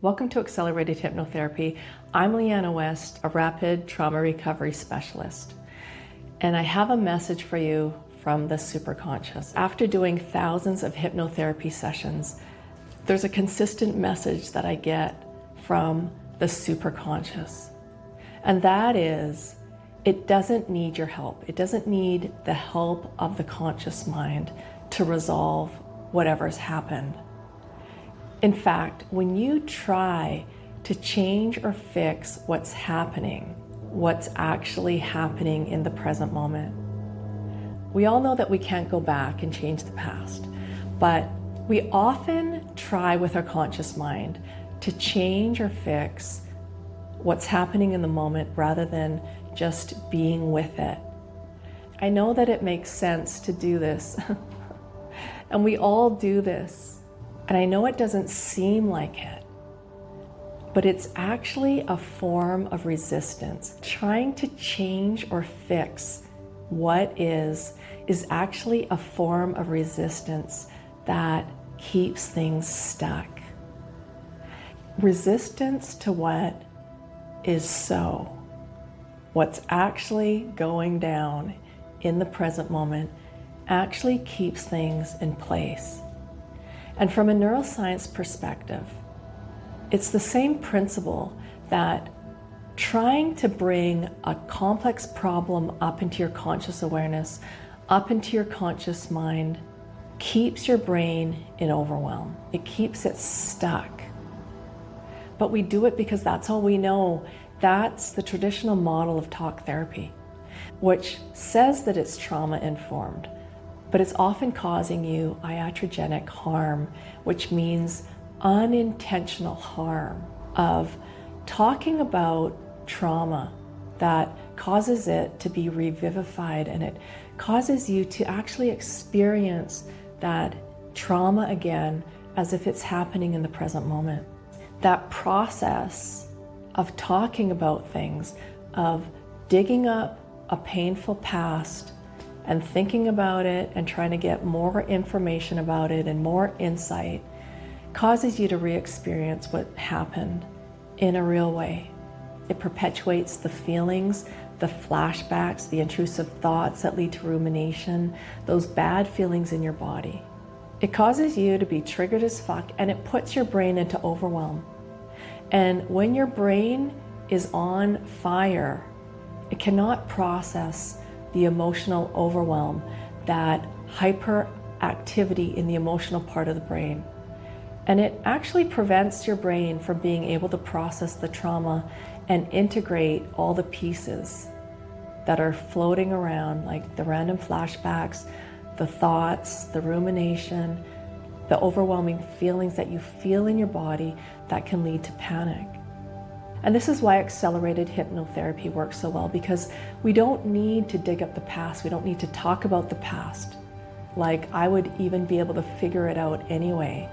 Welcome to Accelerated Hypnotherapy. I'm Liana West, a rapid trauma recovery specialist. And I have a message for you from the Superconscious. After doing thousands of hypnotherapy sessions, there's a consistent message that I get from the Superconscious. And that is, it doesn't need your help. It doesn't need the help of the conscious mind to resolve whatever's happened. In fact, when you try to change or fix what's actually happening in the present moment, we all know that we can't go back and change the past, but we often try with our conscious mind to change or fix what's happening in the moment rather than just being with it. I know that it makes sense to do this, and we all do this. And I know it doesn't seem like it, but it's actually a form of resistance. Trying to change or fix what is actually a form of resistance that keeps things stuck. Resistance to what is so. What's actually going down in the present moment actually keeps things in place. And from a neuroscience perspective, it's the same principle that trying to bring a complex problem up into your conscious awareness, up into your conscious mind, keeps your brain in overwhelm. It keeps it stuck. But we do it because that's all we know. That's the traditional model of talk therapy, which says that it's trauma-informed. But it's often causing you iatrogenic harm, which means unintentional harm of talking about trauma that causes it to be revivified, and it causes you to actually experience that trauma again as if it's happening in the present moment. That process of talking about things, of digging up a painful past and thinking about it and trying to get more information about it and more insight, causes you to re-experience what happened in a real way. It perpetuates the feelings, the flashbacks, the intrusive thoughts that lead to rumination, those bad feelings in your body. It causes you to be triggered as fuck, and it puts your brain into overwhelm. And when your brain is on fire, it cannot process the emotional overwhelm, that hyperactivity in the emotional part of the brain. And it actually prevents your brain from being able to process the trauma and integrate all the pieces that are floating around, like the random flashbacks, the thoughts, the rumination, the overwhelming feelings that you feel in your body that can lead to panic. And this is why accelerated hypnotherapy works so well, because we don't need to dig up the past. We don't need to talk about the past. Like, I would even be able to figure it out anyway.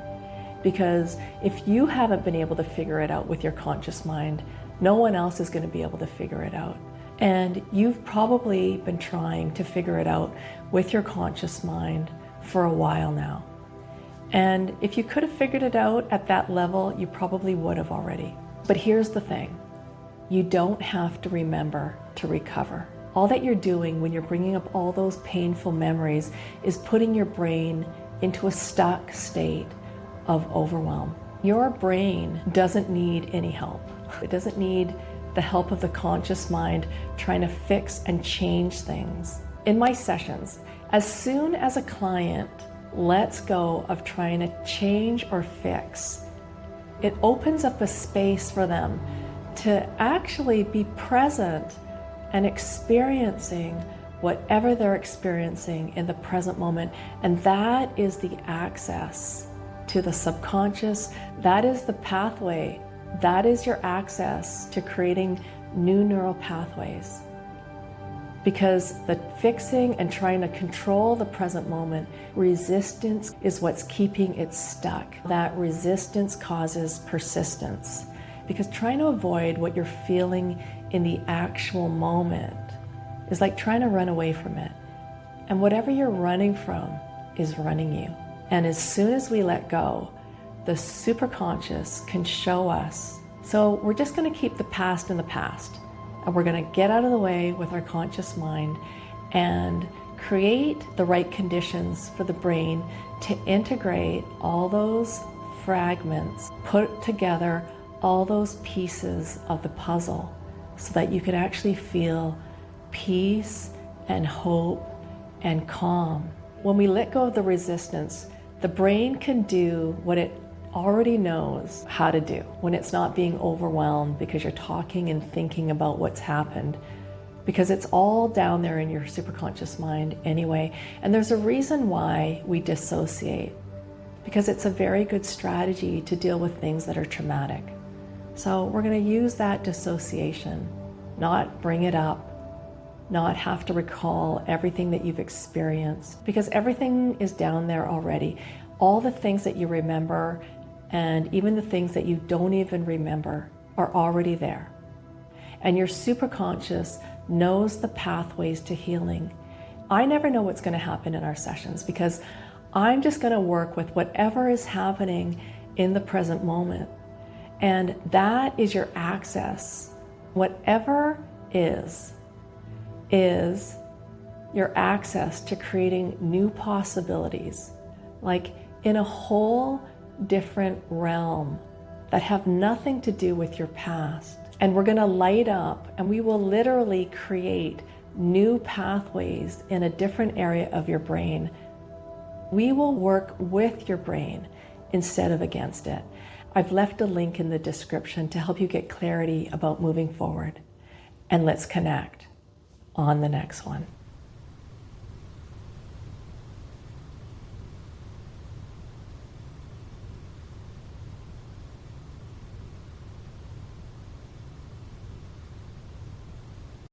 Because if you haven't been able to figure it out with your conscious mind, no one else is going to be able to figure it out. And you've probably been trying to figure it out with your conscious mind for a while now. And if you could have figured it out at that level, you probably would have already. But here's the thing, you don't have to remember to recover. All that you're doing when you're bringing up all those painful memories is putting your brain into a stuck state of overwhelm. Your brain doesn't need any help. It doesn't need the help of the conscious mind trying to fix and change things. In my sessions, as soon as a client lets go of trying to change or fix, it opens up a space for them to actually be present and experiencing whatever they're experiencing in the present moment. And that is the access to the subconscious. That is the pathway. That is your access to creating new neural pathways. Because the fixing and trying to control the present moment, resistance is what's keeping it stuck. That resistance causes persistence. Because trying to avoid what you're feeling in the actual moment is like trying to run away from it. And whatever you're running from is running you. And as soon as we let go, the superconscious can show us. So we're just going to keep the past in the past, and we're going to get out of the way with our conscious mind and create the right conditions for the brain to integrate all those fragments, put together all those pieces of the puzzle so that you can actually feel peace and hope and calm. When we let go of the resistance, the brain can do what it already knows how to do when it's not being overwhelmed because you're talking and thinking about what's happened, because it's all down there in your superconscious mind anyway. And there's a reason why we dissociate, because it's a very good strategy to deal with things that are traumatic. So we're going to use that dissociation, not bring it up, not have to recall everything that you've experienced, because everything is down there already. All the things that you remember and even the things that you don't even remember are already there. And your superconscious knows the pathways to healing. I never know what's going to happen in our sessions because I'm just going to work with whatever is happening in the present moment. And that is your access. Whatever is your access to creating new possibilities, like in a whole different realm that have nothing to do with your past. And we're going to light up, and we will literally create new pathways in a different area of your brain. We will work with your brain instead of against it. I've left a link in the description to help you get clarity about moving forward. And let's connect on the next one.